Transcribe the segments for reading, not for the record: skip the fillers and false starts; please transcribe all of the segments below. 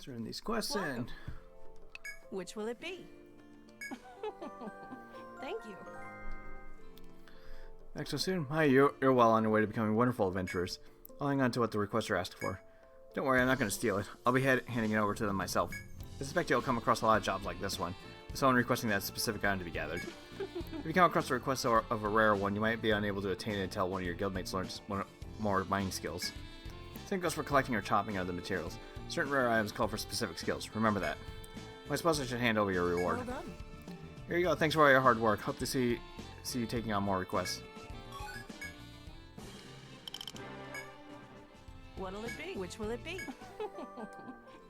turn these quests in. Which will it be? Thank you. Back so soon? Hi, you're well on your way to becoming wonderful adventurers. I'll hang on to what the requester asked for. Don't worry, I'm not going to steal it. I'll be handing it over to them myself. I suspect you'll come across a lot of jobs like this one, with someone requesting that specific item to be gathered. If you come across a request of a rare one, you might be unable to attain it until one of your guildmates learns more mining skills. Same goes for collecting or chopping other materials. Certain rare items call for specific skills. Remember that. Well, I suppose I should hand over your reward. Well done. Here you go. Thanks for all your hard work. Hope to see you taking on more requests. What'll it be? Which will it be?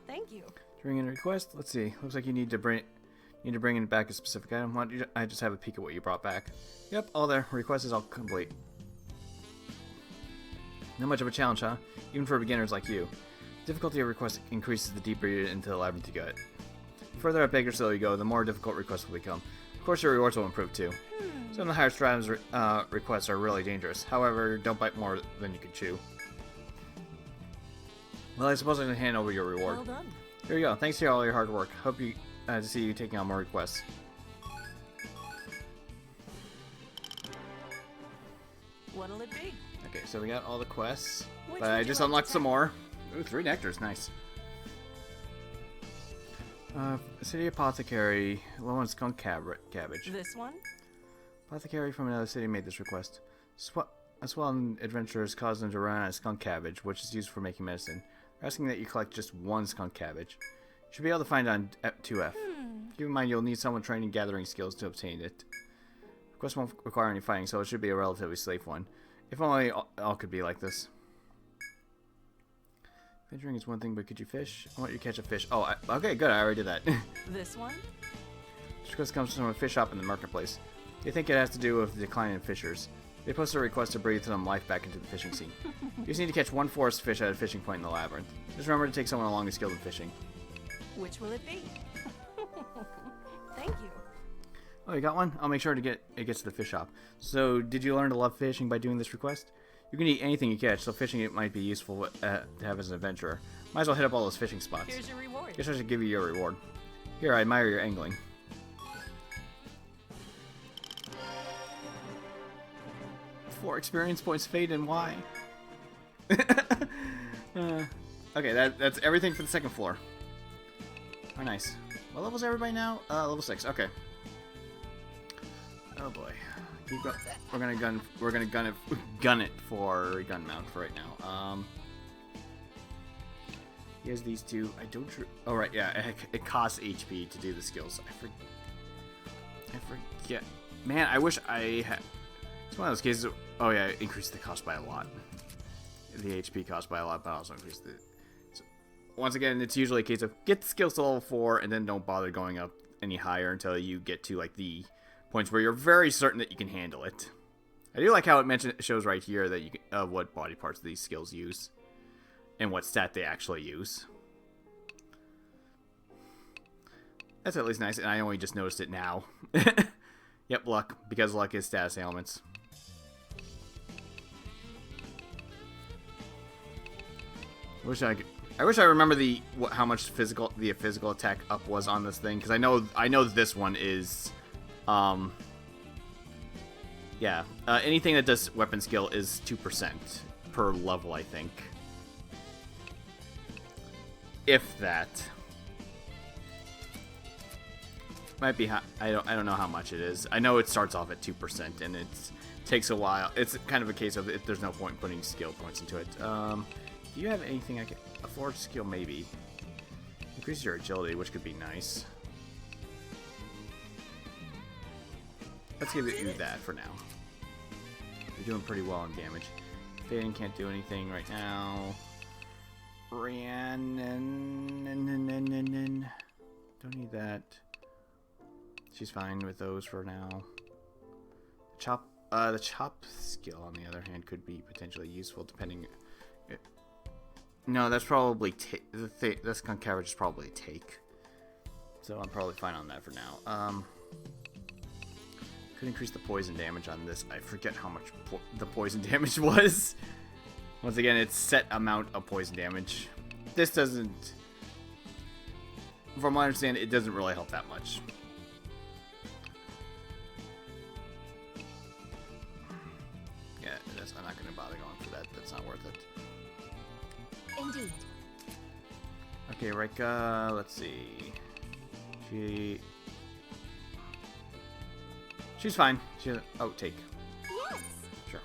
Thank you. Bring in a request. Let's see. Looks like you need to bring in back a specific item. Why don't I just have a peek at what you brought back? Yep, all there. Request is all complete. Not much of a challenge, huh? Even for beginners like you. Difficulty of request increases the deeper you into the labyrinth you go. The further up Baker's Hill you go, the more difficult requests will become. Of course, your rewards will improve too. Some of the higher strata's requests are really dangerous. However, don't bite more than you can chew. Well, I suppose I can hand over your reward. Well done. Here you go. Thanks for all your hard work. Hope to see you taking on more requests. What'll it be? Okay, so we got all the quests, Which but would I you just like to unlocked some take? more. Ooh, 3 nectars, nice. City Apothecary, low on skunk cabbage. This one? Apothecary from another city made this request. Swelling adventurers caused them to run out of skunk cabbage, which is used for making medicine. They're asking that you collect just 1 skunk cabbage. You should be able to find it on 2F. Keep in mind you'll need someone trained in gathering skills to obtain it. Request won't require any fighting, so it should be a relatively safe one. If only all could be like this. Venturing is one thing, but could you fish? I want you to catch a fish. Oh, okay, good. I already did that. This one? This request comes from a fish shop in the marketplace. They think it has to do with the decline in fishers. They posted a request to breathe some life back into the fishing scene. You just need to catch 1 forest fish at a fishing point in the labyrinth. Just remember to take someone along who's skilled in fishing. Which will it be? Thank you. Oh, you got one? I'll make sure it gets to the fish shop. So, did you learn to love fishing by doing this request? You can eat anything you catch, so fishing it might be useful to have as an adventurer. Might as well hit up all those fishing spots. Here's your reward. Guess I should give you your reward. Here, I admire your angling. Four experience points fade and why? Okay, that's everything for the second floor. Oh, nice. What level's everybody now? Level 6. Okay. Oh boy. Keep going. We're gonna gun it for gun mount for right now. He has these 2. I don't. Oh right, yeah. It costs HP to do the skills. I forget. Man, I wish I had. It's one of those cases. Oh yeah, it increased the cost by a lot. The HP cost by a lot, but also increased the. So, once again, it's usually a case of get the skills to level 4 and then don't bother going up any higher until you get to like the points where you're very certain that you can handle it. I do like how it shows right here that you can, what body parts these skills use and what stat they actually use. That's at least nice, and I only just noticed it now. Yep, luck, because luck is status ailments. I wish I remember how much the physical attack up was on this thing, because I know this one is, yeah, anything that does weapon skill is 2% per level, I think, if that. Might be I don't know how much it is. I know it starts off at 2%, and it takes a while. It's kind of a case of there's no point in putting skill points into it. Do you have anything I can... A forge skill, maybe. Increases your agility, which could be nice. Let's give you that for now. You're doing pretty well on damage. Fading can't do anything right now. Rhiannon... Don't need that. She's fine with those for now. The chop skill, on the other hand, could be potentially useful depending... No, that's probably this skunk cabbage is probably take. So I'm probably fine on that for now. Could increase the poison damage on this. I forget how much the poison damage was. Once again, it's set amount of poison damage. This doesn't... from what I understand, it doesn't really help that much. Yeah, I'm not going to bother going for that. That's not worth it. Indeed. Okay, Rika, let's see. She's fine. Oh, take. Yes. Sure.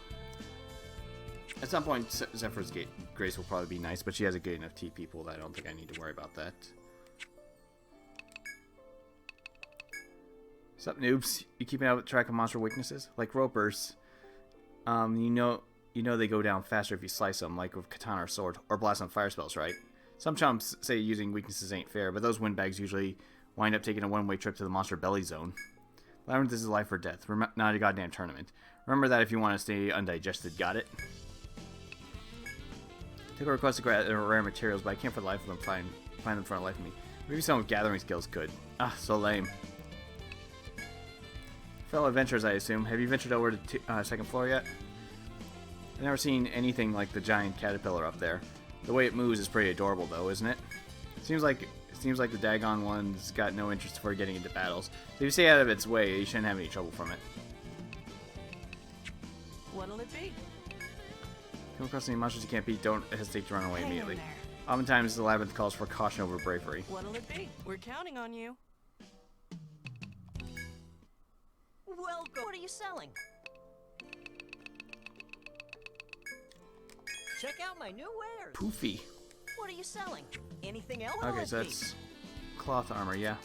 At some point, Zephyr's Grace will probably be nice, but she has a good enough TP pool that I don't think I need to worry about that. What's up, noobs? You keeping up with track of monster weaknesses? Like ropers, you know they go down faster if you slice them, like with katana or sword, or blast on fire spells, right? Some chumps say using weaknesses ain't fair, but those windbags usually wind up taking a one-way trip to the monster belly zone. Labyrinth is life or death, not a goddamn tournament. Remember that if you want to stay undigested, got it? Took a request to grab rare materials, but I can't for the life of them find them for the life of me. Maybe someone with gathering skills could. Ah, so lame. Fellow adventurers, I assume. Have you ventured over to second floor yet? I've never seen anything like the giant caterpillar up there. The way it moves is pretty adorable, though, isn't it? Seems like the Dagon one's got no interest before getting into battles. So if you stay out of its way, you shouldn't have any trouble from it. What'll it be? Come across any monsters you can't beat, don't hesitate to run away Hang in immediately. there. Oftentimes, the labyrinth calls for caution over bravery. What'll it be? We're counting on you. Welcome. What are you selling? Check out my new wares. Poofy. What are you selling? Anything else? Okay, so that's cloth armor, yeah.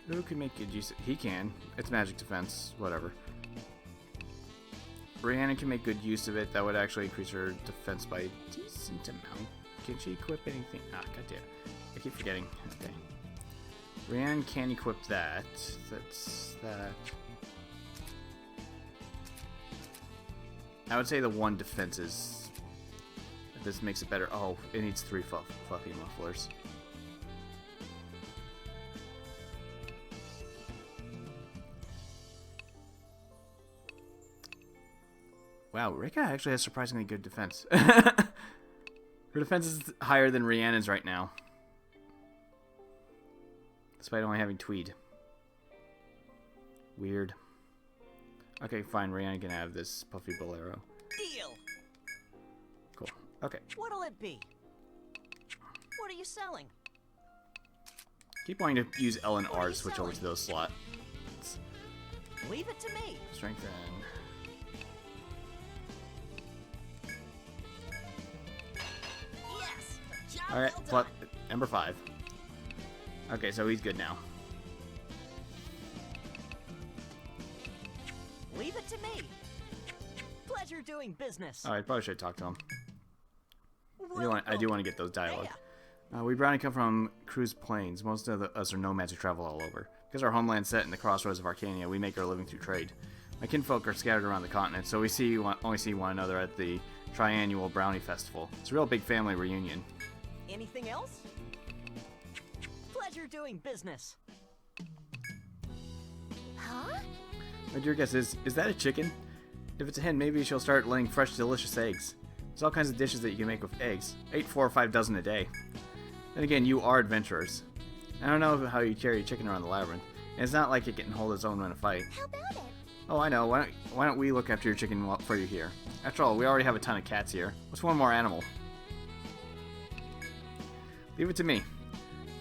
Who can make good use of... He can. It's magic defense, whatever. Rhiannon can make good use of it. That would actually increase her defense by a decent amount. Can she equip anything? Ah, goddamn. I keep forgetting. Okay. Rhiannon can equip that. That's that. I would say the one defense is... This makes it better. Oh, it needs 3 fluffy mufflers. Wow, Rika actually has surprisingly good defense. Her defense is higher than Rhiannon's right now. Despite only having Tweed. Weird. Okay, fine. Rhiannon can have this puffy bolero. Deal. Cool. Okay. What'll it be? What are you selling? Keep wanting to use L and R to switch over to those slots. Leave it to me. Strengthen. Yes. Job Alright, well done. number 5. Okay, so he's good now. Leave it to me. Pleasure doing business. Alright, probably should talk to him. Welcome. I do want to get those dialogue. We brownie come from Cruz Plains. Most of us are nomads who travel all over. Because our homeland's set in the crossroads of Arcania, we make our living through trade. My kinfolk are scattered around the continent, so we only see one another at the triannual Brownie Festival. It's a real big family reunion. Anything else? Pleasure doing business. Huh? My dear guest, is that a chicken? If it's a hen, maybe she'll start laying fresh, delicious eggs. There's all kinds of dishes that you can make with eggs. I eat 4 or 5 dozen a day. Then again, you are adventurers. I don't know how you carry a chicken around the labyrinth, and it's not like it can hold its own in a fight. How about it? Oh, I know. Why don't we look after your chicken for you here? After all, we already have a ton of cats here. What's one more animal? Leave it to me.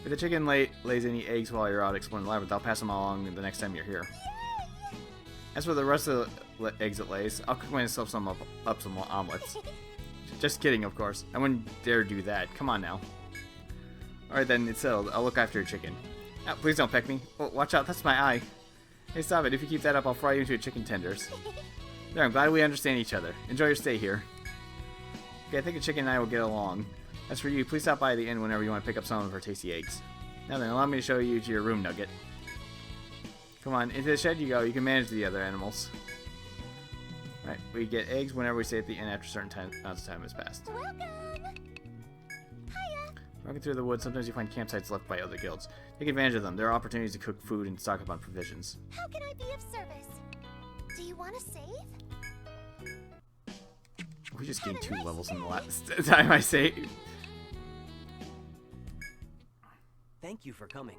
If the chicken lays any eggs while you're out exploring the labyrinth, I'll pass them along the next time you're here. As for the rest of the eggs it lays, I'll cook myself some omelets. Just kidding, of course. I wouldn't dare do that. Come on now. Alright then, it's settled. I'll look after your chicken. Oh, please don't peck me. Oh, watch out, that's my eye. Hey, stop it. If you keep that up, I'll fry you into chicken tenders. There, I'm glad we understand each other. Enjoy your stay here. Okay, I think the chicken and I will get along. As for you, please stop by the inn whenever you want to pick up some of her tasty eggs. Now then, allow me to show you to your room, Nugget. Come on, into the shed you go. You can manage the other animals. Right, we get eggs whenever we stay at the inn after a certain amounts of time has passed. Welcome. Hiya. Walking through the woods, sometimes you find campsites left by other guilds. Take advantage of them. There are opportunities to cook food and stock up on provisions. How can I be of service? Do you want to save? We just gained 2 levels in the last time I saved. Thank you for coming.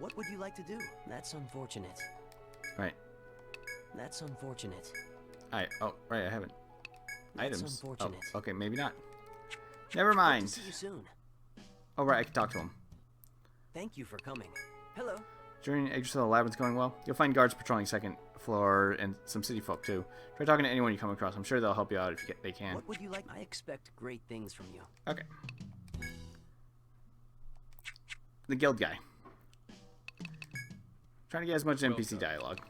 What would you like to do? That's unfortunate. Right. That's unfortunate. Oh, right, I haven't. That's Items. unfortunate. Oh, okay, maybe not. Never Hope mind. to see you soon. Oh, right, I can talk to him. Thank you for coming. Hello. During exit to the labyrinth going well, you'll find guards patrolling second floor and some city folk too. Try talking to anyone you come across. I'm sure they'll help you out if they can. What would you like? I expect great things from you. Okay. The guild guy. Trying to get as much NPC dialogue.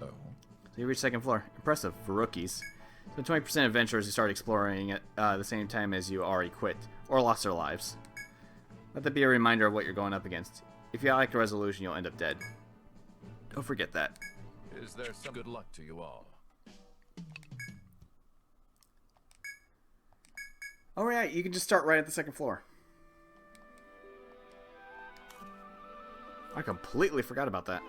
Oh. So you reach second floor. Impressive for rookies. So 20% adventurers who start exploring at the same time as you already quit or lost their lives. Let that be a reminder of what you're going up against. If you lack a resolution, you'll end up dead. Don't forget that. Is there some good luck to you all? Oh yeah, you can just start right at the second floor. I completely forgot about that.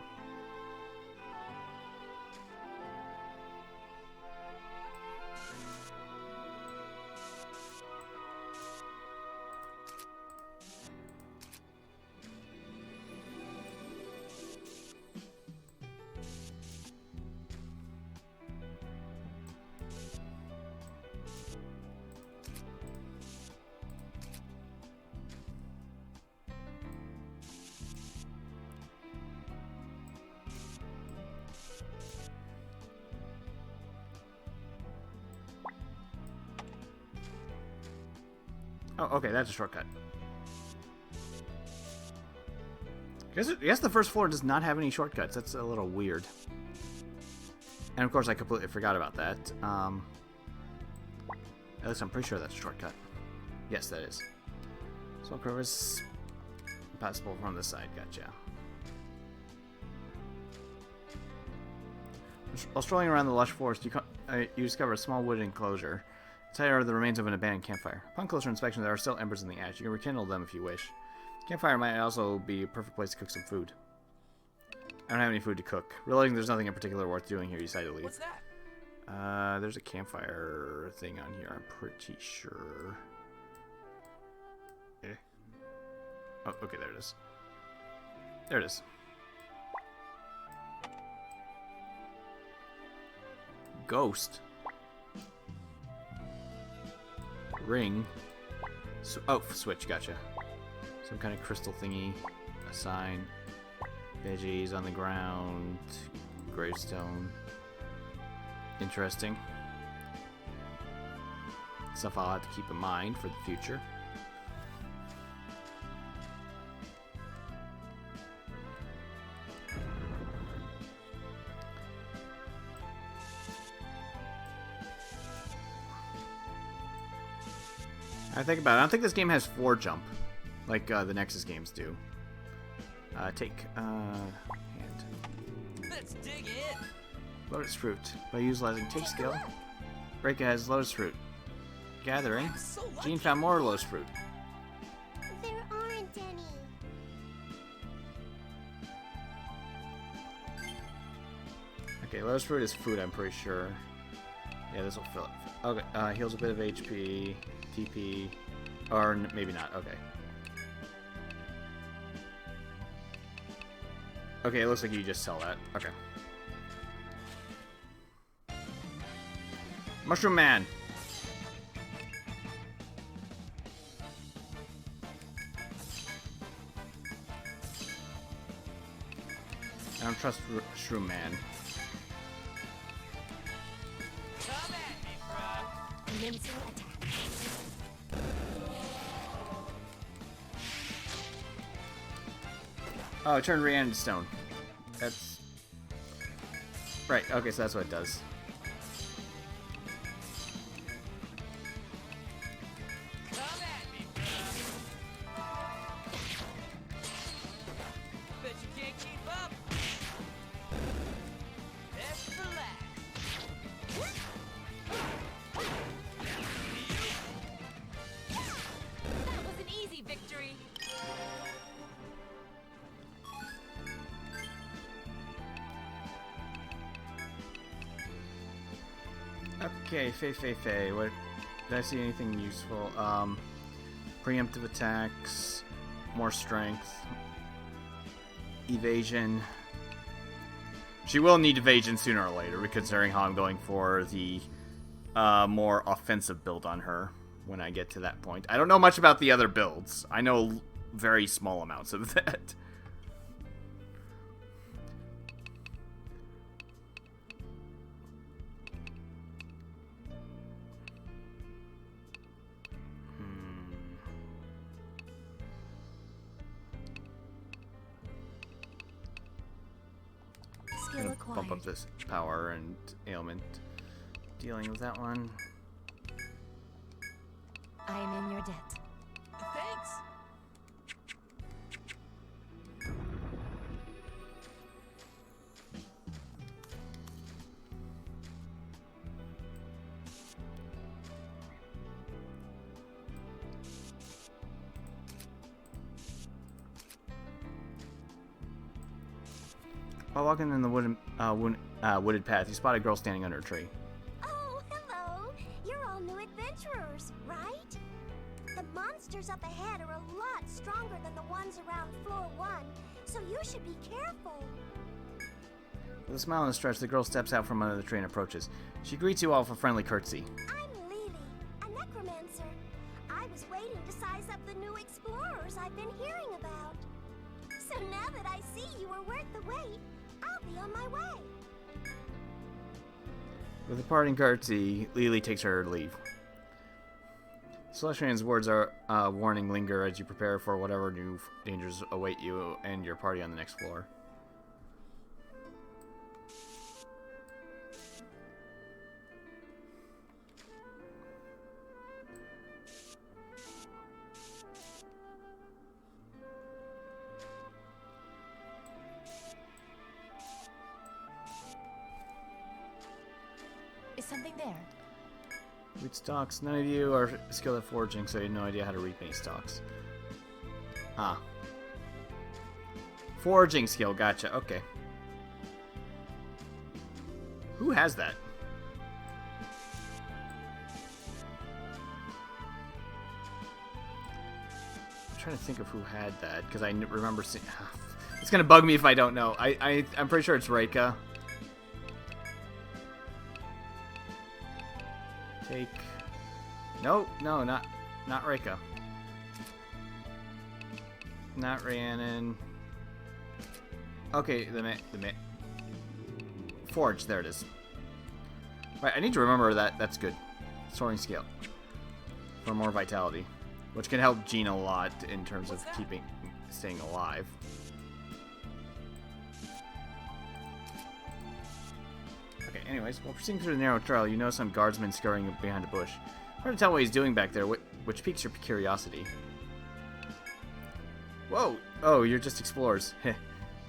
Oh, okay, that's a shortcut. I guess the first floor does not have any shortcuts. That's a little weird. And of course, I completely forgot about that. At least I'm pretty sure that's a shortcut. Yes, that is. Smoke River is passable from this side. Gotcha. While strolling around the lush forest, you discover a small wooded enclosure. Inside are the remains of an abandoned campfire. Upon closer inspection, there are still embers in the ash. You can rekindle them if you wish. Campfire might also be a perfect place to cook some food. I don't have any food to cook. Realizing there's nothing in particular worth doing here, you decide to leave. What's that? There's a campfire thing on here, I'm pretty sure. Eh. Oh, okay, there it is. There it is. Ghost. Ring. Oh, switch, gotcha. Some kind of crystal thingy. A sign. Veggies on the ground. Gravestone. Interesting. Stuff I'll have to keep in mind for the future. I think about it. I don't think this game has 4 jump, like the Nexus games do. Hand. Let's dig in. Lotus fruit. By utilizing take skill, Breaka has lotus fruit. Gathering. So Jean lucky. found more lotus fruit. There aren't any. Okay, lotus fruit is food, I'm pretty sure. Yeah, this will fill it. Okay, heals a bit of HP, TP, or maybe not. Okay. Okay, it looks like you just sell that. Okay. Mushroom Man. I don't trust Shroom Man. Come at me, bro. Mimsy attack. Oh, it turned Rhiannon to stone. That's... Right, okay, so that's what it does. Come at me, bro. Bet you can't keep up. That's the last. That was an easy victory. Okay, Faye. What... Did I see anything useful? Preemptive attacks. more strength. Evasion. She will need evasion sooner or later, considering how I'm going for the more offensive build on her when I get to that point. I don't know much about the other builds. I know very small amounts of that. Skill Bump up acquired. this power and ailment. Dealing with that one. I am in your debt. Thanks. While walking in the wooded path, you spot a girl standing under a tree. Oh, hello. You're all new adventurers, right? The monsters up ahead are a lot stronger than the ones around floor 1, so you should be careful. With a smile and a stretch, the girl steps out from under the tree and approaches. She greets you all with a friendly curtsy. I'm Lily, a necromancer. I was waiting to size up the new explorers I've been hearing about. So now that I see you are worth the wait, I'll be on my way. With a parting curtsy, Lily takes her leave. Celestian's words are warning linger as you prepare for whatever new dangers await you and your party on the next floor. Is something there? Read stalks. None of you are skilled at foraging, so you have no idea how to read many stalks. Ah. Foraging skill, gotcha, okay. Who has that? I'm trying to think of who had that, because I remember seeing... It's gonna bug me if I don't know. I'm pretty sure it's Reika. Take... No, not Reika. Not Rhiannon. Okay, Forge, there it is. Right, I need to remember that. That's good. Soaring scale. For more vitality. Which can help Jean a lot in terms of staying alive. Okay, anyways, while proceeding through the narrow trail, you notice some guardsmen scurrying behind a bush. Hard to tell what he's doing back there, which piques your curiosity. Whoa! Oh, you're just explorers. Heh.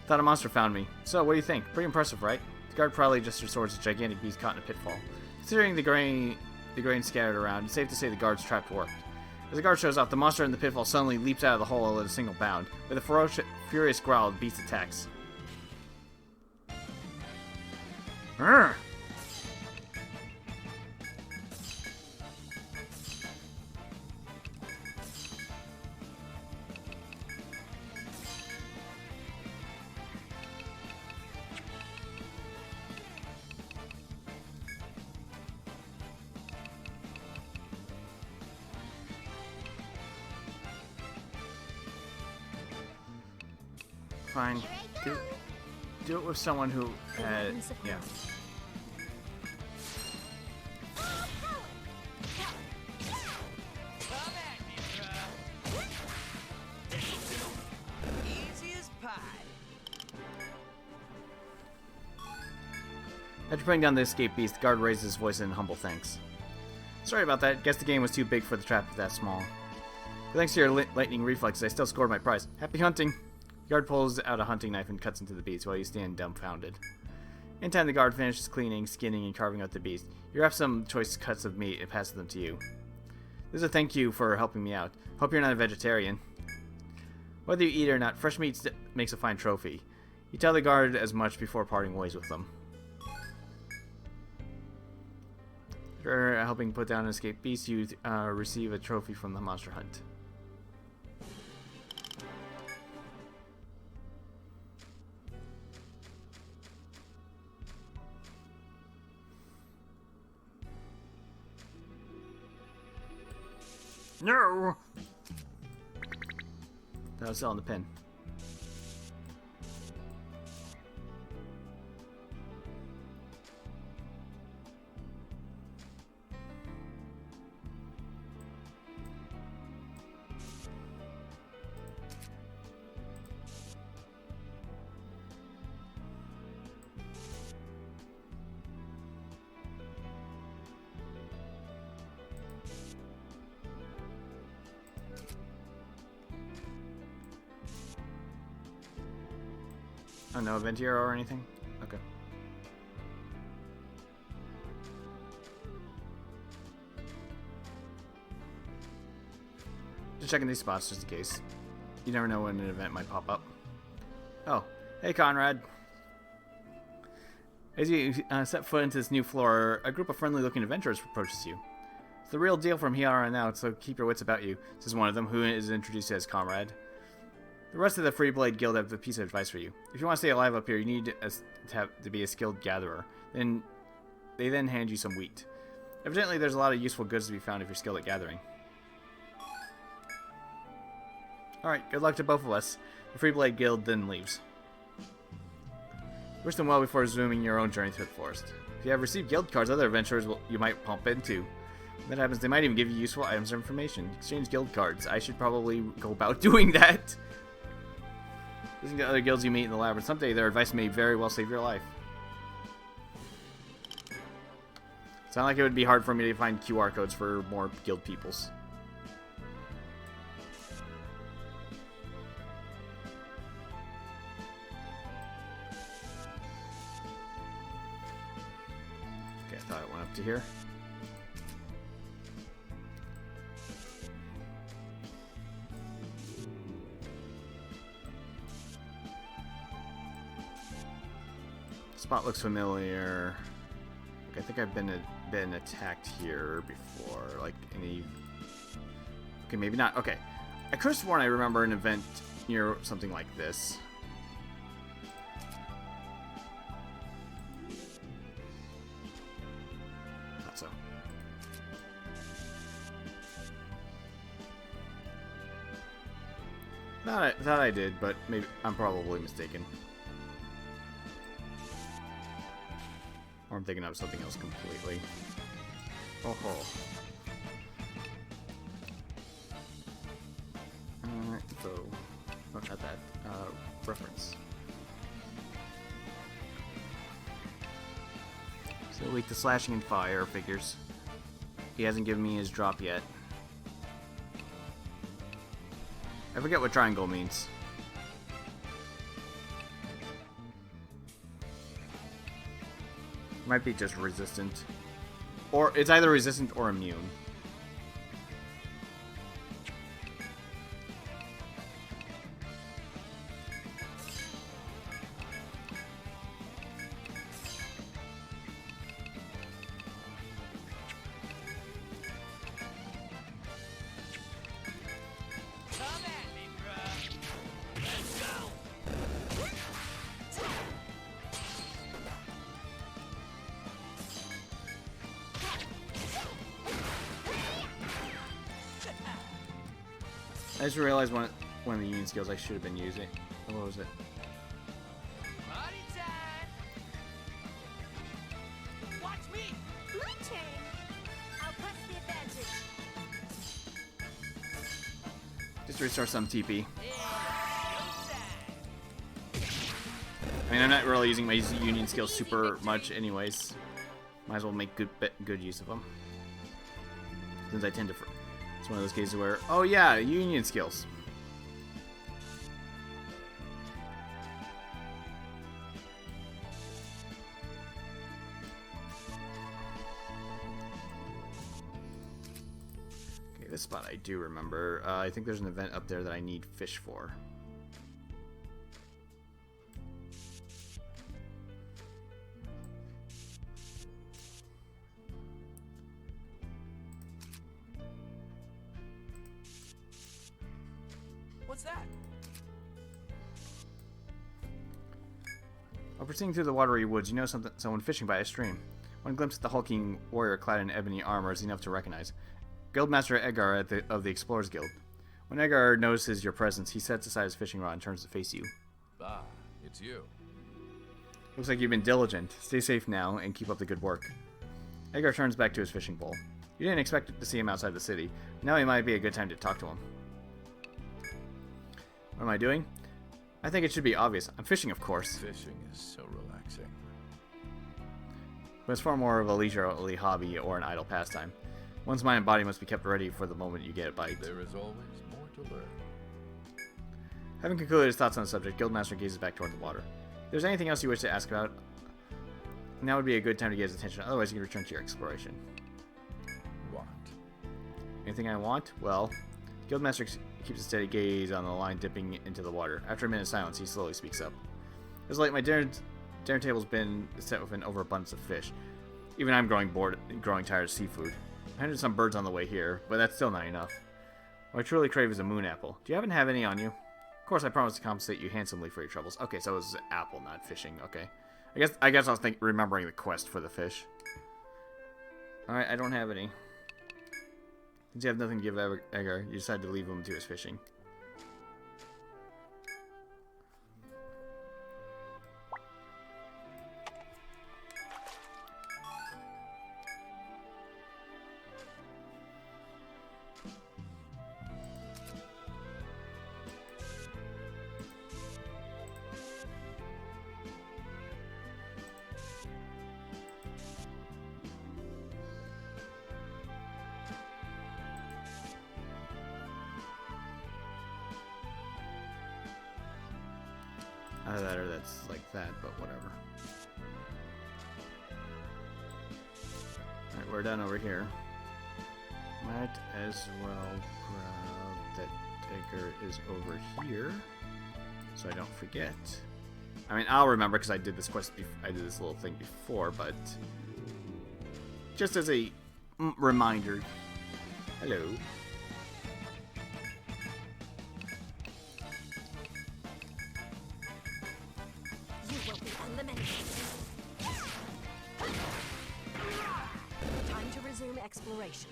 Thought a monster found me. So, what do you think? Pretty impressive, right? The guard probably just restored a gigantic beast caught in a pitfall. Considering the grain scattered around, it's safe to say the guard's trap worked. As the guard shows up, the monster in the pitfall suddenly leaps out of the hole at a single bound. With a furious growl, the beast attacks. Urgh. Fine. Do it with someone who had... Yeah. Easy as pie. After putting down the escape beast, the guard raised his voice in humble thanks. Sorry about that. Guess the game was too big for the trap that small. But thanks to your lightning reflexes, I still scored my prize. Happy hunting! The guard pulls out a hunting knife and cuts into the beast while you stand dumbfounded. In time, the guard finishes cleaning, skinning, and carving out the beast. You wrap some choice cuts of meat and passes them to you. This is a thank you for helping me out. Hope you're not a vegetarian. Whether you eat it or not, fresh meat makes a fine trophy. You tell the guard as much before parting ways with them. After helping put down an escaped beast, you receive a trophy from the monster hunt. No! That was selling the pin. Oh, no event here or anything? Okay. Just checking these spots just in case. You never know when an event might pop up. Oh, hey Conrad. As you step foot into this new floor, a group of friendly-looking adventurers approaches you. It's the real deal from here on out, so keep your wits about you, says one of them, who is introduced as Comrade. The rest of the Free Blade Guild have a piece of advice for you. If you want to stay alive up here, you need to be a skilled gatherer. Then they hand you some wheat. Evidently, there's a lot of useful goods to be found if you're skilled at gathering. Alright, good luck to both of us. The Free Blade Guild then leaves. Wish them well before resuming your own journey through the forest. If you have received guild cards, other adventurers you might bump into. When that happens, they might even give you useful items or information. Exchange guild cards. I should probably go about doing that. Listen to other guilds you meet in the labyrinth. Someday their advice may very well save your life. Sound like it would be hard for me to find QR codes for more guild peoples. Okay, I thought it went up to here. Spot looks familiar. I think I've been attacked here before. Like any. Okay, maybe not. Okay, I could have sworn I remember an event near something like this. Not so. Thought I did, but maybe I'm probably mistaken. Or I'm thinking of something else completely. Oh ho. So, not that. Reference. So weak to slashing and fire figures. He hasn't given me his drop yet. I forget what triangle means. Might be just resistant. Or it's either resistant or immune. I just realized one of the union skills I should have been using. What was it? Party time! Watch me! My turn. I'll press the advantage. Just restore some TP. I mean, I'm not really using my union skills super much anyways. Might as well make good use of them. Since I tend to... It's one of those cases where... Oh yeah, union skills. Okay, this spot I do remember. I think there's an event up there that I need fish for. What's that? While proceeding through the watery woods, you know someone fishing by a stream. One glimpse at the hulking warrior clad in ebony armor is enough to recognize. Guildmaster Edgar of the Explorers Guild. When Edgar notices your presence, he sets aside his fishing rod and turns to face you. Ah, it's you. Looks like you've been diligent. Stay safe now and keep up the good work. Edgar turns back to his fishing pole. You didn't expect to see him outside the city. Now he might be a good time to talk to him. What am I doing? I think it should be obvious. I'm fishing, of course. Fishing is so relaxing. But it's far more of a leisurely hobby or an idle pastime. One's mind and body must be kept ready for the moment you get a bite. There is always more to learn. Having concluded his thoughts on the subject, Guildmaster gazes back toward the water. If there's anything else you wish to ask about, now would be a good time to get his attention. Otherwise, you can return to your exploration. What? Anything I want? Well, Guildmaster keeps a steady gaze on the line dipping into the water. After a minute's silence, he slowly speaks up. It's late. My dinner table's been set with an overabundance of fish. Even I'm growing bored and growing tired of seafood. I hunted some birds on the way here, but that's still not enough. What I truly crave is a moon apple. Do you happen to have any on you? Of course, I promise to compensate you handsomely for your troubles. Okay, so it was apple, not fishing. Okay. I guess I was remembering the quest for the fish. Alright, I don't have any. Since you have nothing to give Edgar, you decide to leave him to his fishing. Either that or that's like that, but whatever. Alright, we're done over here. Might as well grab that Edgar is over here, so I don't forget. I mean, I'll remember because I did this quest. I did this little thing before, but just as a reminder. Hello. Time to resume exploration.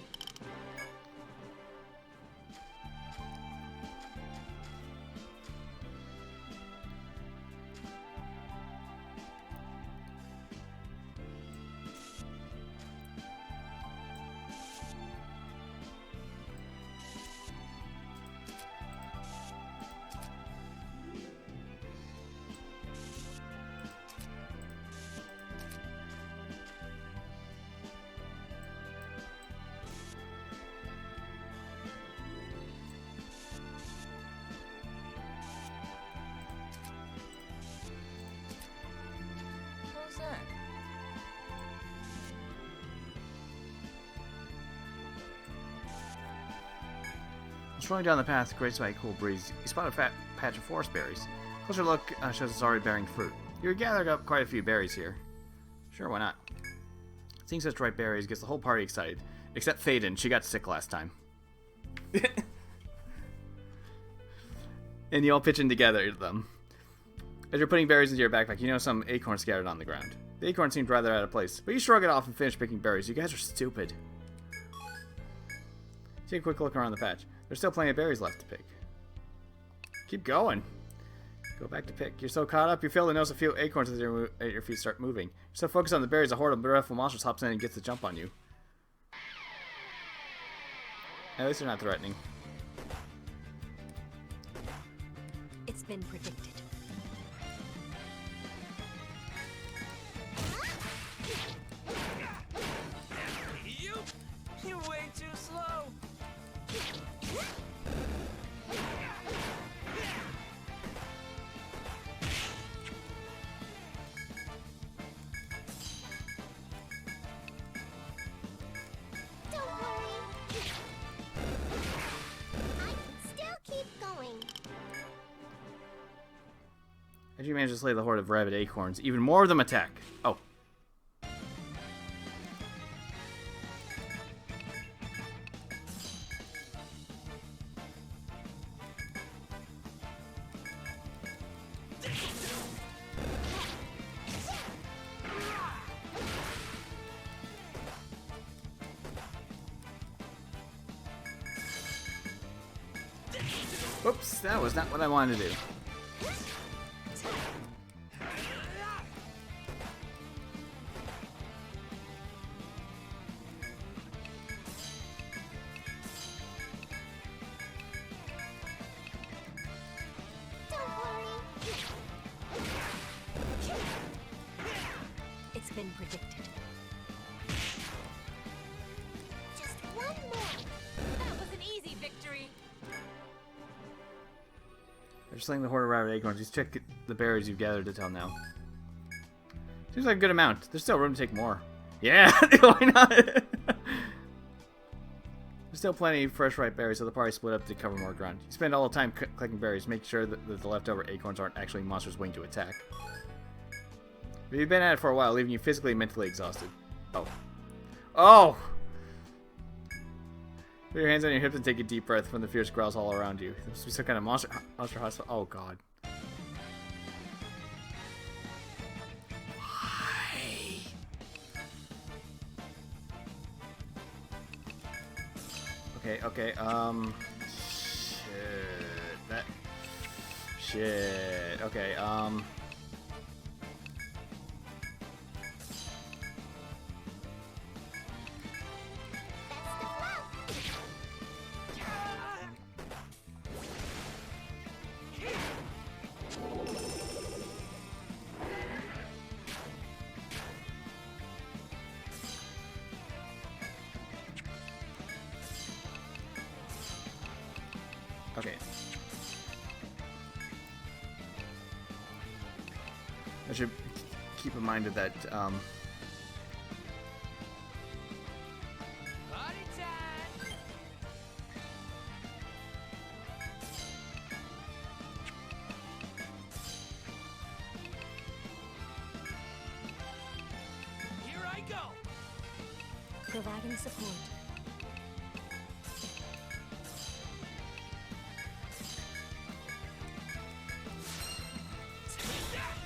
What's that? Strolling down the path, grazed by a cool breeze, you spot a fat patch of forest berries. Closer look shows it's already bearing fruit. You gathered up quite a few berries here. Sure, why not? Seeing such ripe berries gets the whole party excited. Except Faden, she got sick last time. And you all pitch in together them. As you're putting berries into your backpack, you know some acorns scattered on the ground. The acorn seemed rather out of place, but you shrug it off and finish picking berries. You guys are stupid. Take a quick look around the patch. There's still plenty of berries left to pick. Keep going. Go back to pick. You're so caught up, you fail to notice a few acorns as your feet start moving. You're so focused on the berries, a horde of dreadful monsters hops in and gets the jump on you. At least they're not threatening. It's been predicted. You're way too slow. Don't worry. I can still keep going. As you manage to slay the horde of rabid acorns, even more of them attack. Oh. Whoops, that was not what I wanted to do. Don't worry. It's been predicted. Just one more. That was an easy victory. They're slaying the horde of rabbit acorns. Just check the berries you've gathered until now. Seems like a good amount. There's still room to take more. Yeah, why not? There's still plenty of fresh ripe berries, so they'll probably split up to cover more ground. You spend all the time collecting berries, make sure that the leftover acorns aren't actually monsters waiting to attack. But you've been at it for a while, leaving you physically and mentally exhausted. Oh. Oh! Put your hands on your hips and take a deep breath from the fierce growls all around you. There must be some kind of monster hospital. Oh, God. Why? Okay, shit, okay, okay. I should keep in mind that, Party time! Here I go! Providing support. Take that!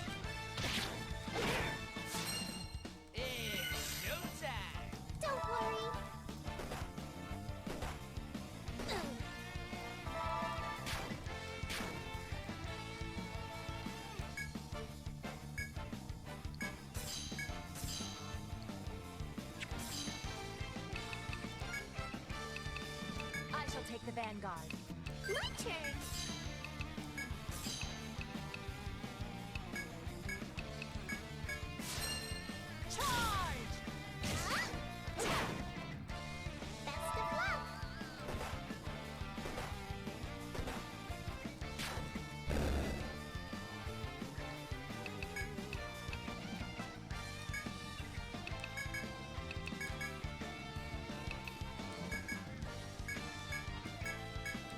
It's showtime! Don't worry. I shall take the vanguard. My turn. Charge! Best of luck.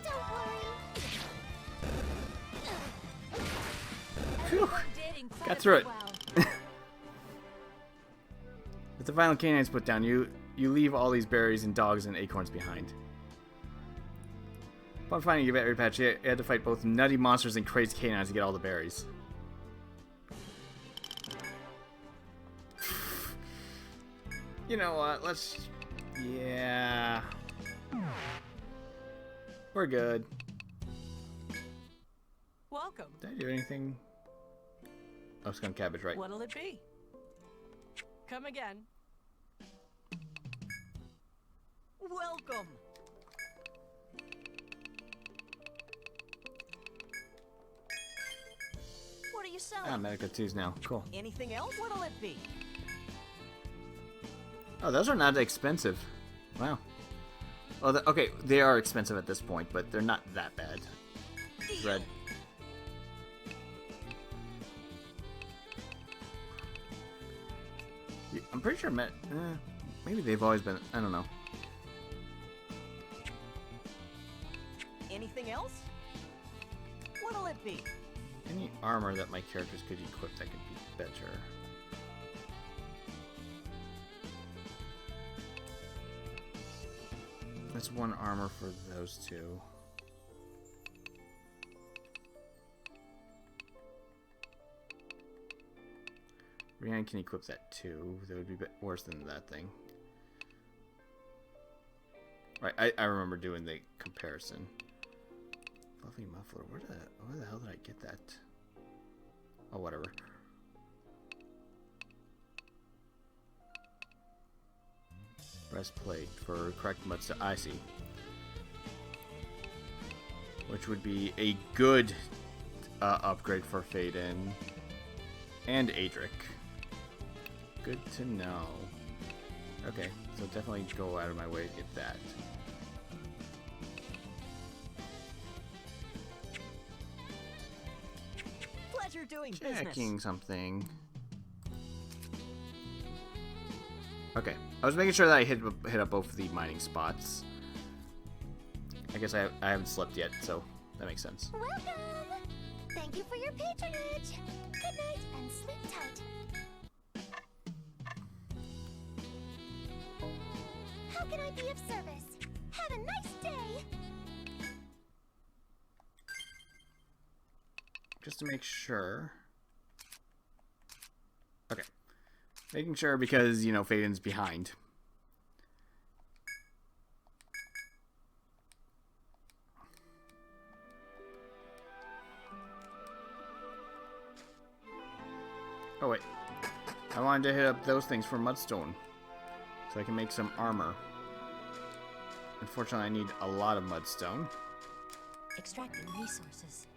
Don't worry. Phew. Everyone did Got through it. incredibly well. With the final canines put down, you leave all these berries and dogs and acorns behind. Upon finding your berry patch, you had to fight both nutty monsters and crazed canines to get all the berries. You know what? Let's... Yeah... We're good. Welcome. Did I do anything? Oh, skunk cabbage, right? What'll it be? Come again. Welcome. What are you selling? Ah, Medica 2's now. Cool. Anything else? What'll it be? Oh, those are not expensive. Wow. Well, okay, they are expensive at this point, but they're not that bad. Red. I'm pretty sure maybe they've always been. I don't know. Anything else? What'll it be? Any armor that my characters could equip that could be better. That's one armor for those two. Rhiannon can equip that too. That would be worse than that thing. Right, I remember doing the comparison. Fluffy muffler. Where the hell did I get that? Oh, whatever. Breastplate for correct mudstone. I see. Which would be a good upgrade for Faden and Adric. Good to know. Okay, so definitely go out of my way to get that. Pleasure doing business. Checking something. Okay, I was making sure that I hit up both of the mining spots. I guess I haven't slept yet, so that makes sense. Welcome! Thank you for your patronage. Good night and sleep tight. How can I be of service? Have a nice day. Just to make sure. Okay. Making sure because, you know, Faden's behind. Oh, wait. I wanted to hit up those things for Mudstone. So I can make some armor. Unfortunately, I need a lot of Mudstone. Extracting resources.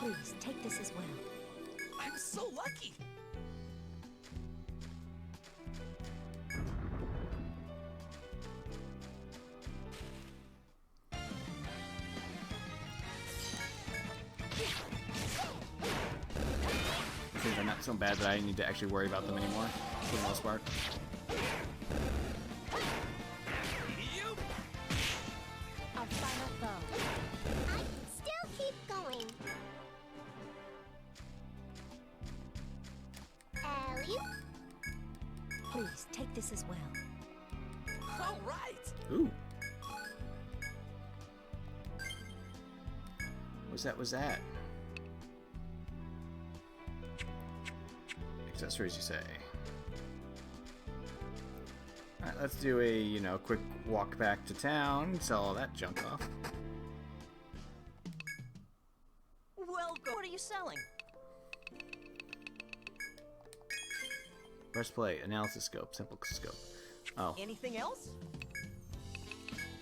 Please take this as well. I'm so lucky. Things are not so bad that I need to actually worry about them anymore, for the most part. You. Our final foe. I can still keep going. Ellie? Please take this as well. All right. Ooh. What's that? Accessories, you say? Alright, let's do a, you know, quick walk back to town, sell all that junk off. Well, what are you selling? Breastplate, analysis scope, simple scope. Oh, Anything else?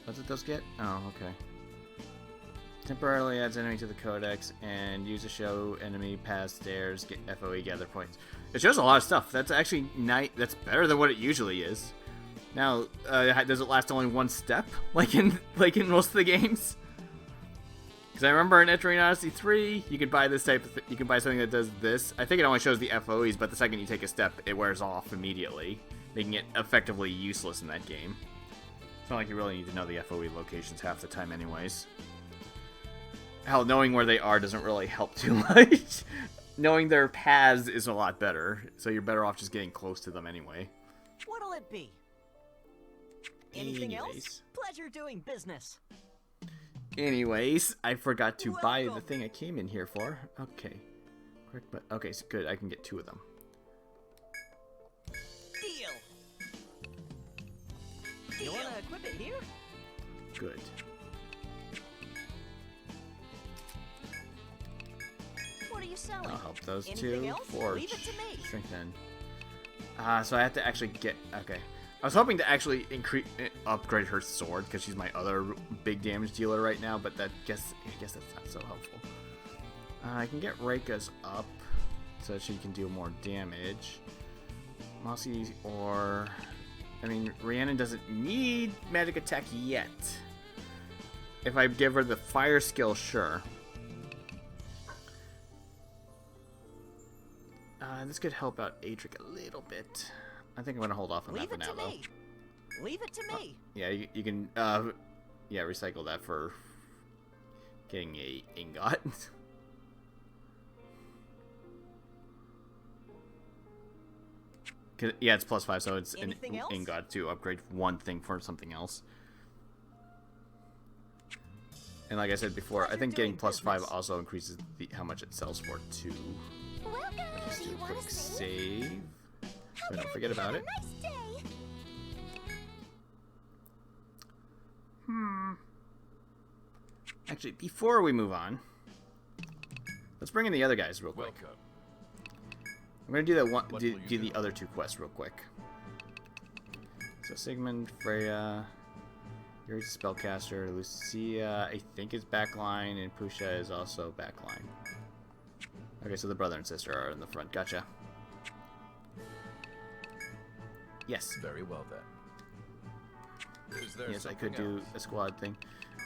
that's what those get? Oh, okay. Temporarily adds enemy to the codex and use to show enemy past stairs, get FOE, gather points. It shows a lot of stuff. That's actually that's better than what it usually is. Now, does it last only one step, like in most of the games? Because I remember in Etrian Odyssey 3, you could buy this type of you can buy something that does this. I think it only shows the FOEs, but the second you take a step, it wears off immediately, making it effectively useless in that game. It's not like you really need to know the FOE locations half the time anyways. Hell, knowing where they are doesn't really help too much. Knowing their paths is a lot better, so you're better off just getting close to them anyway. What'll it be? Anything else? Anyways. Pleasure doing business. Anyways, I forgot to buy the Welcome. thing I came in here for. Okay. Quick, but okay, so good. I can get 2 of them. Deal. You wanna equip it here? Good. What are you selling? I'll help those Anything 2. else? Forge. Leave it to me. Strengthen. So I have to actually get... Okay. I was hoping to actually upgrade her sword, because she's my other big damage dealer right now, but I guess that's not so helpful. I can get Reika's up, so that she can do more damage. Mossy or... I mean, Rhiannon doesn't need magic attack yet. If I give her the fire skill, sure. This could help out Adric a little bit. I think I'm going to hold off on Leave that for it now, to though. me. Leave it to me. Yeah, you can, yeah, recycle that for getting a ingot. Yeah, it's +5, so it's an Anything else? ingot to upgrade one thing for something else. And like I said before, I Pleasure think getting doing +5 business. also increases how much it sells for, too. Welcome. Just Do do you a want quick to sing? save. How So can don't I forget about have it. a nice day? Actually, before we move on, let's bring in the other guys real quick. Welcome. I'm gonna do that one. What Do will you the do? other two quests real quick. So Sigmund, Freya, Yuri's a spellcaster, Lucia, I think is backline, and Pusha is also backline. Okay, so the brother and sister are in the front. Gotcha. Yes. Very well then. Is there Yes, I could something do else? a squad thing.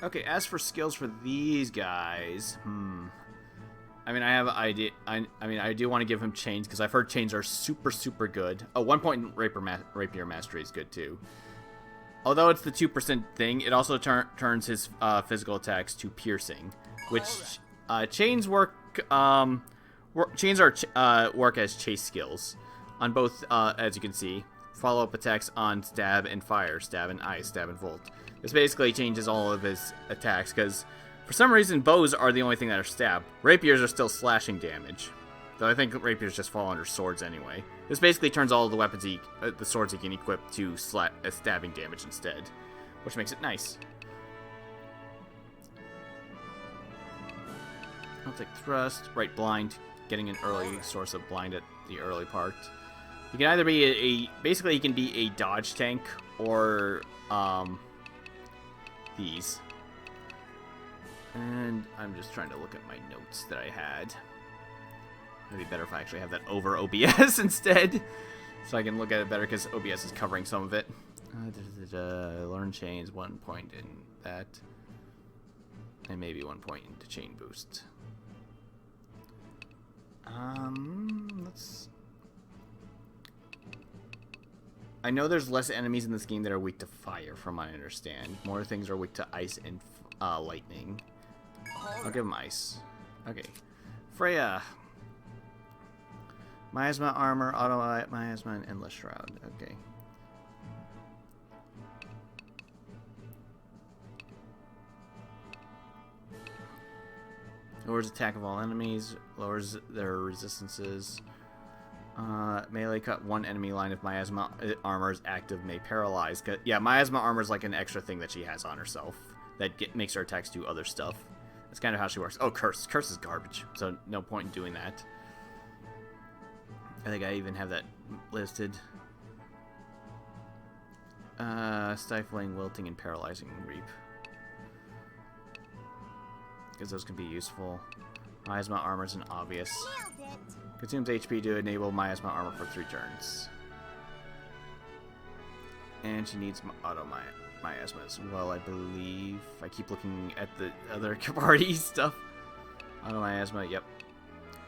Okay, as for skills for these guys, I mean, I have an idea. I mean, I do want to give him chains because I've heard chains are super, super good. Oh, 1 point in rapier mastery is good too. Although it's the 2% thing, it also turns his physical attacks to piercing, which chains work. Chains are work as chase skills on both, as you can see. Follow-up attacks on stab and fire, stab and ice, stab and volt. This basically changes all of his attacks because for some reason bows are the only thing that are stab. Rapiers are still slashing damage, though I think rapiers just fall under swords anyway. This basically turns all of the weapons the swords he can equip to stabbing damage instead, which makes it nice. I'll take thrust, right blind, getting an early source of blind at the early part. You can either be basically you can be a dodge tank or these. And I'm just trying to look at my notes that I had. It'd be better if I actually have that over OBS instead, so I can look at it better because OBS is covering some of it. Learn chains, 1 point in that, and maybe 1 point into chain boost. Let's. I know there's less enemies in this game that are weak to fire, from what I understand. More things are weak to ice and lightning. I'll give him ice. Okay. Freya. Miasma armor, auto miasma, and endless shroud. Okay. Lowers attack of all enemies, lowers their resistances. Melee cut one enemy line if miasma armor is active, may paralyze. Yeah, miasma armor is like an extra thing that she has on herself that makes her attacks do other stuff. That's kind of how she works. Oh, curse. Curse is garbage, so no point in doing that. I think I even have that listed. Stifling, wilting, and paralyzing reap. Because those can be useful. Miasma armor is an obvious. Nailed it. Consumes HP to enable miasma armor for 3 turns. And she needs auto miasma as well, I believe. I keep looking at the other party stuff. Auto miasma, yep.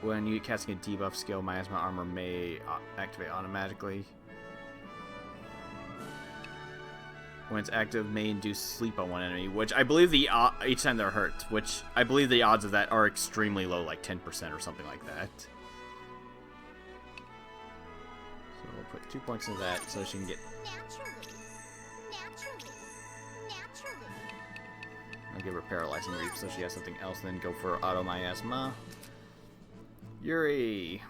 When you casting a debuff skill, miasma armor may activate automatically. When it's active, may induce sleep on one enemy, which I believe each time they're hurt, which I believe the odds of that are extremely low, like 10% or something like that. So we'll put 2 points into that so she can get. Naturally. I'll give her paralyzing reap so she has something else, and then go for auto miasma. Yuri.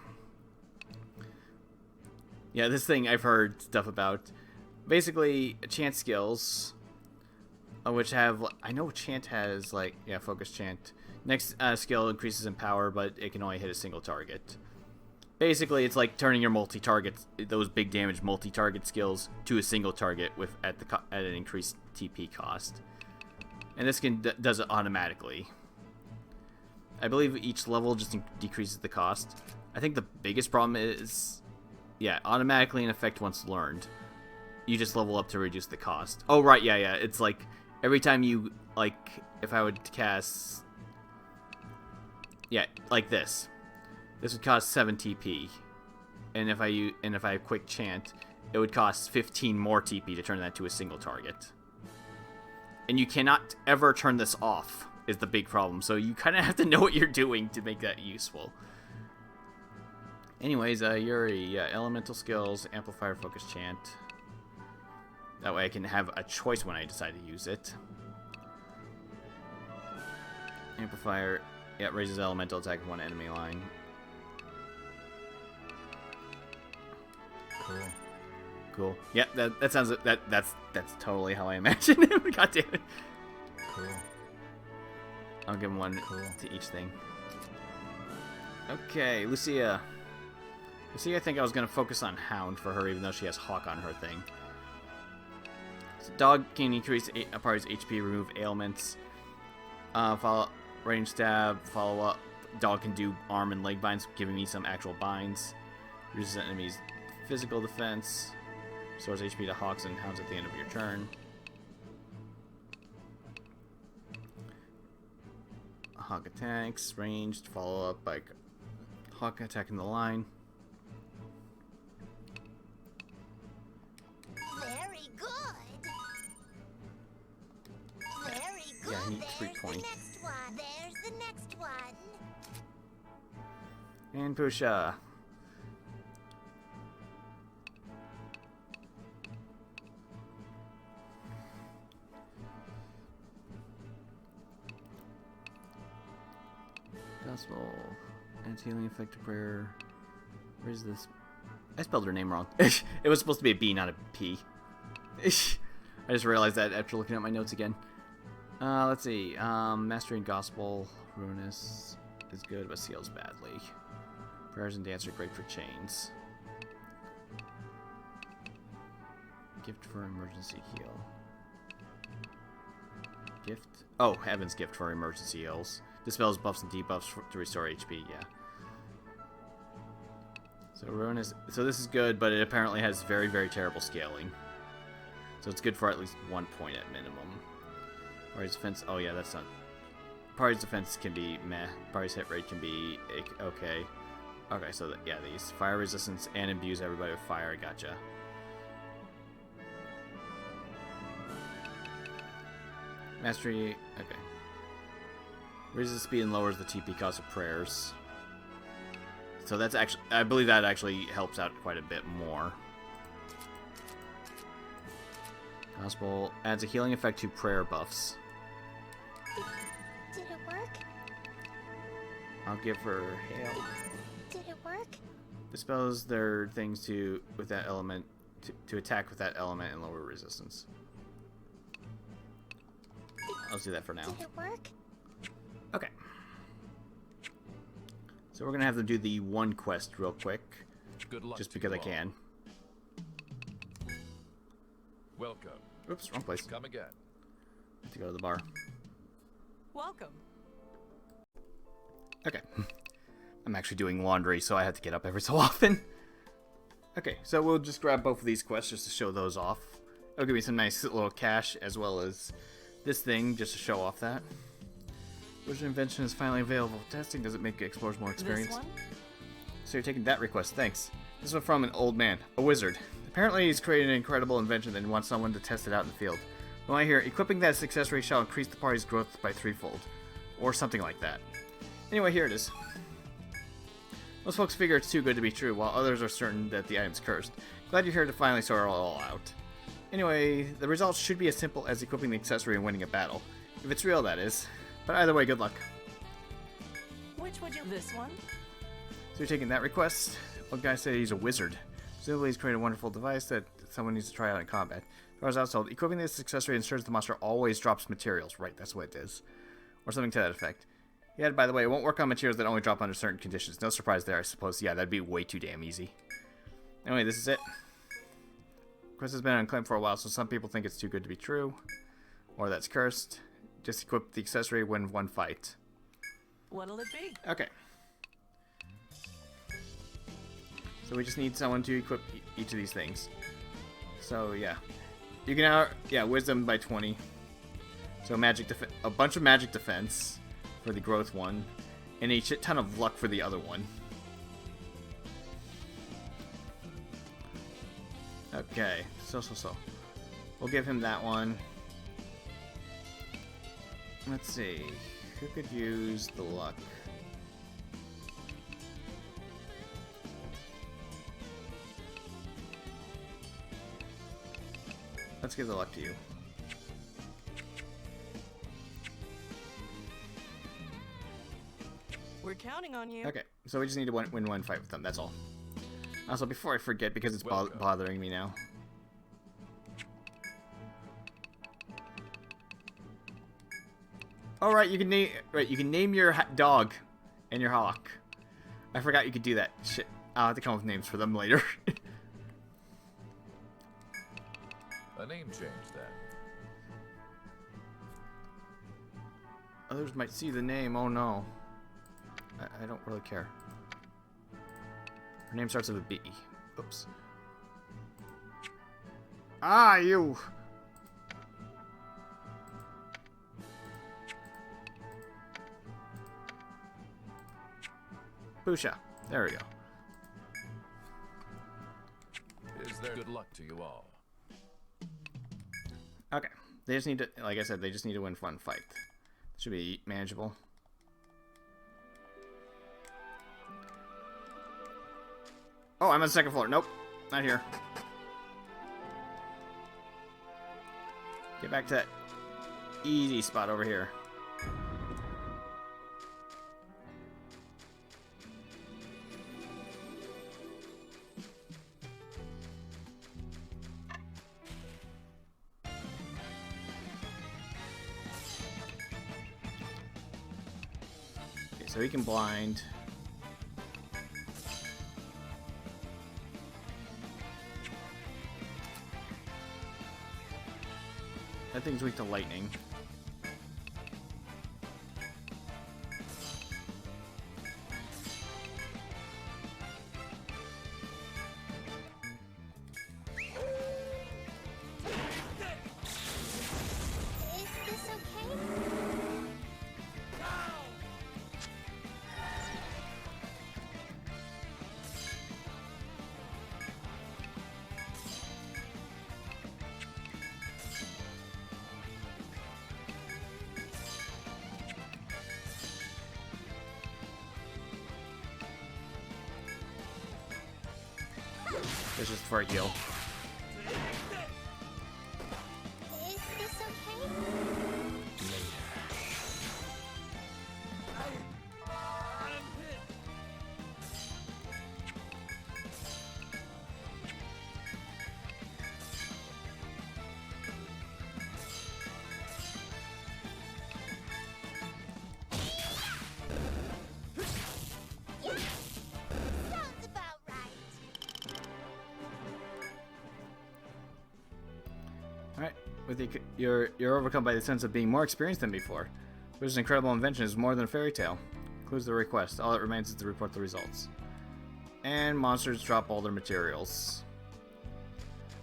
Yeah, this thing I've heard stuff about. Basically, chant skills, which have, I know chant has, like, yeah, focus chant. Next skill increases in power, but it can only hit a single target. Basically, it's like turning your multi-targets, those big damage multi-target skills, to a single target with at an increased TP cost. And this does it automatically. I believe each level just decreases the cost. I think the biggest problem is, yeah, automatically in effect once learned. You just level up to reduce the cost. Oh, right, yeah. It's like, every time you, like, if I would cast... Yeah, like this. This would cost 7 TP. And if I quick chant, it would cost 15 more TP to turn that to a single target. And you cannot ever turn this off, is the big problem. So you kind of have to know what you're doing to make that useful. Anyways, Yuri, yeah, elemental skills, amplifier, focus chant. That way I can have a choice when I decide to use it. Amplifier, yeah, raises elemental attack of one enemy line. Cool. Yeah, that sounds that's totally how I imagine it. God damn it. Cool. I'll give him one to each thing. Okay, Lucia. Lucia, I think I was going to focus on Hound for her, even though she has Hawk on her thing. So dog can increase a party's HP, remove ailments. Follow range stab, follow up. Dog can do arm and leg binds, giving me some actual binds. Reduces enemies' physical defense. Restores HP to Hawks and Hounds at the end of your turn. Hawk attacks, ranged, follow up by Hawk attacking the line. Very good. Very good. Yeah, he needs 3 There's points. the next one. There's the next one. And Pusha. Gospel. Anti-healing effect of prayer. Where's this? I spelled her name wrong. It was supposed to be a B, not a P. I just realized that after looking at my notes again. Let's see. Mastering Gospel. Ruinous is good, but seals badly. Prayers and dance are great for chains. Gift for emergency heal. Gift? Oh, Heaven's Gift for emergency heals. Dispels buffs and debuffs to restore HP, yeah. So Ruinous... So this is good, but it apparently has very, very terrible scaling. So it's good for at least 1 point at minimum. Party's defense... Oh yeah, that's not... Party's defense can be meh. Party's hit rate can be okay. Okay, so yeah, these. Fire resistance and imbues everybody with fire. Gotcha. Mastery... Okay. Raises the speed and lowers the TP cost of prayers. So that's actually... I believe that actually helps out quite a bit more. Gospel adds a healing effect to prayer buffs. Did it work? I'll give her hail. Did it work? Dispels their things with that element to attack with that element and lower resistance. I'll do that for now. Did it work? Okay. So we're gonna have them do the one quest real quick, Good luck just to because you I all. can. Welcome. Oops, wrong place. Come again. Have to go to the bar. Welcome. Okay. I'm actually doing laundry, so I have to get up every so often. Okay, so we'll just grab both of these quests just to show those off. It'll give me some nice little cash, as well as this thing, just to show off that. Wizard Invention is finally available. Testing doesn't make explorers more experienced. This one? So you're taking that request, thanks. This one from an old man, a wizard. Apparently he's created an incredible invention and wants someone to test it out in the field. Well, I hear equipping that accessory shall increase the party's growth by 3-fold. Or something like that. Anyway, here it is. Most folks figure it's too good to be true, while others are certain that the item's cursed. Glad you're here to finally sort it all out. Anyway, the results should be as simple as equipping the accessory and winning a battle. If it's real, that is. But either way, good luck. Which would you... This one? So you're taking that request? One guy said he's a wizard. Presumably he's created a wonderful device that someone needs to try out in combat. As far as I was told, equipping this accessory ensures the monster always drops materials. Right, that's what it is. Or something to that effect. Yeah, by the way, it won't work on materials that only drop under certain conditions. No surprise there, I suppose. Yeah, that'd be way too damn easy. Anyway, this is it. Quest has been unclaimed for a while, so some people think it's too good to be true. Or that's cursed. Just equip the accessory, win one fight. What'll it be? Okay. So we just need someone to equip each of these things. So yeah, you can wisdom by 20. So a bunch of magic defense for the growth one, and a shit ton of luck for the other one. Okay, so we'll give him that one. Let's see, who could use the luck? Let's give the luck to you. We're counting on you. Okay, so we just need to win one fight with them, that's all. Also, before I forget, because it's Welcome. bothering me now. Oh right, you can name your dog and your hawk. I forgot you could do that. Shit, I'll have to come up with names for them later. A name change, then. Others might see the name. Oh no. I don't really care. Her name starts with a B. Oops. Ah, you. Busha. There we go. Is there good luck to you all? Okay. They just need to, like I said, they just need to win one fight. Should be manageable. Oh, I'm on the second floor. Nope. Not here. Get back to that easy spot over here. Okay, so he can blind. That thing's weak to lightning. Is this okay? It's just for a heal. Is this okay? Sounds about right. Alright, you're overcome by the sense of being more experienced than before. This incredible invention is more than a fairy tale. Includes the request. All that remains is to report the results. And monsters drop all their materials.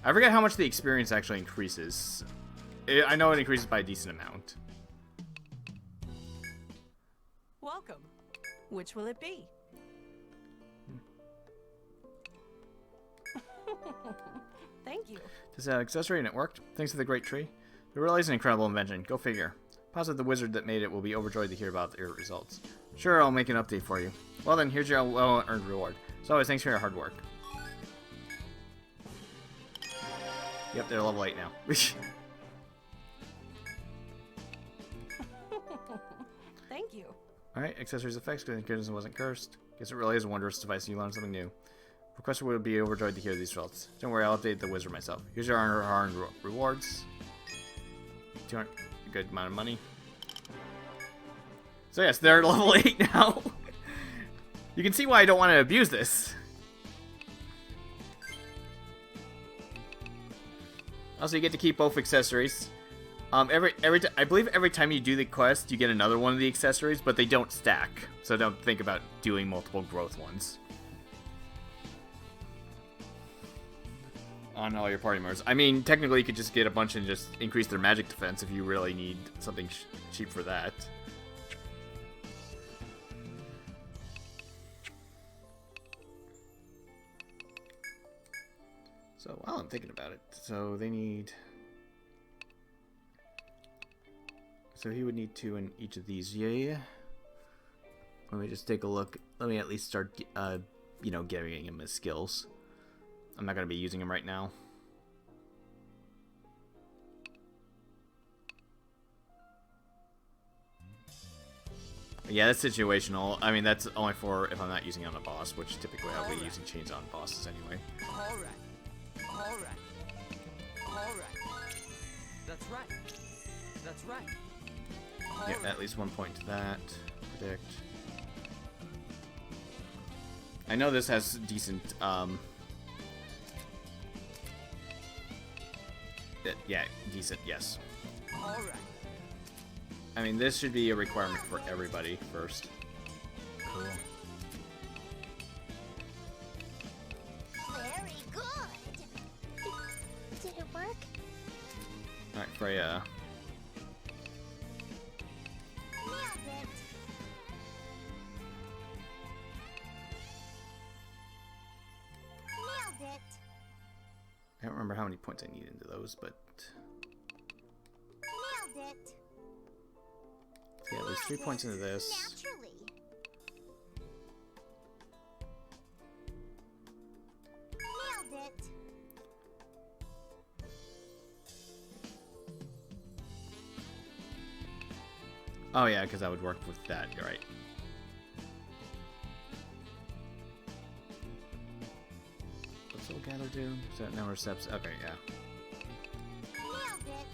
I forget how much the experience actually increases. I know it increases by a decent amount. Welcome. Which will it be? Thank you. This accessory and it worked. Thanks to the great tree. It really is an incredible invention. Go figure. Positive the wizard that made it will be overjoyed to hear about your results. Sure, I'll make an update for you. Well then, here's your well-earned reward. As always, thanks for your hard work. Yep, they're level 8 now. Thank you. Alright, accessories effects, good goodness wasn't cursed. Guess it really is a wondrous device and you learned something new. Requester would be overjoyed to hear these results. Don't worry, I'll update the wizard myself. Here's your earned rewards. 200, a good amount of money. So yes, they're level 8 now. You can see why I don't want to abuse this. Also, you get to keep both accessories. I believe every time you do the quest, you get another one of the accessories, but they don't stack. So don't think about doing multiple growth ones on all your party members. I mean, technically, you could just get a bunch and just increase their magic defense if you really need something cheap for that. So while I'm thinking about it, so they need. So he would need 2 in each of these. Yeah. Let me just take a look. Let me at least start, you know, giving him his skills. I'm not going to be using him right now. Yeah, that's situational. I mean, that's only for if I'm not using it on a boss, which typically I'll be using chains on bosses anyway. Alright. Alright. Alright. That's right. That's right. Yeah, at least 1 point to that. Predict. I know this has decent, yeah, decent, yes. All right. I mean, this should be a requirement for everybody first. Cool. Very good. Did it work? Alright, Freya. Nailed it. Nailed it. I don't remember how many points I need into those, but Nailed it. yeah, there's 3 points into this. Naturally. Nailed it. Oh yeah, because I would work with that. You're right. What's Soul Gather do? Set number of steps. Okay, yeah. Nailed it.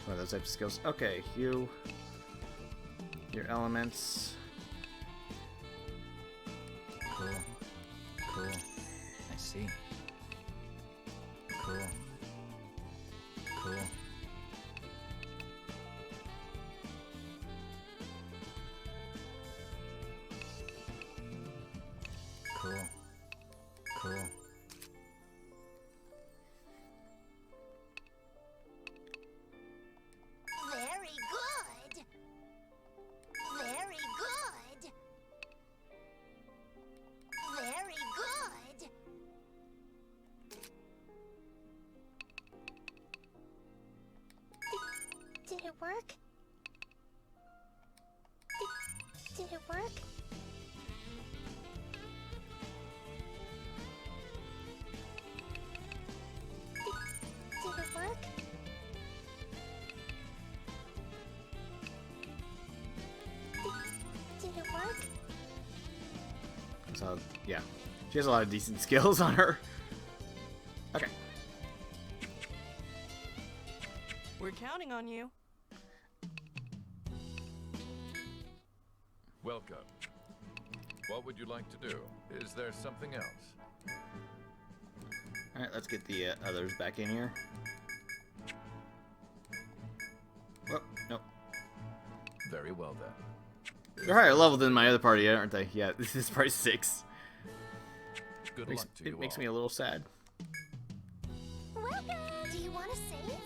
One of those types of skills. Okay, you. Your elements. Cool. Cool. I see. Cool. Cool. Cool. Cool. Very good. Very good. Very good. Did it work? Did it work? Did it work? Did it work? So yeah, she has a lot of decent skills on her. Okay. We're counting on you. Welcome. What would you like to do? Is there something else? All right, let's get the others back in here. Oh, nope. Very well then. They're higher level than my other party, aren't they? Yeah, this is party 6. Good Makes, luck to you it makes all. me a little sad. Welcome. Do you want to save?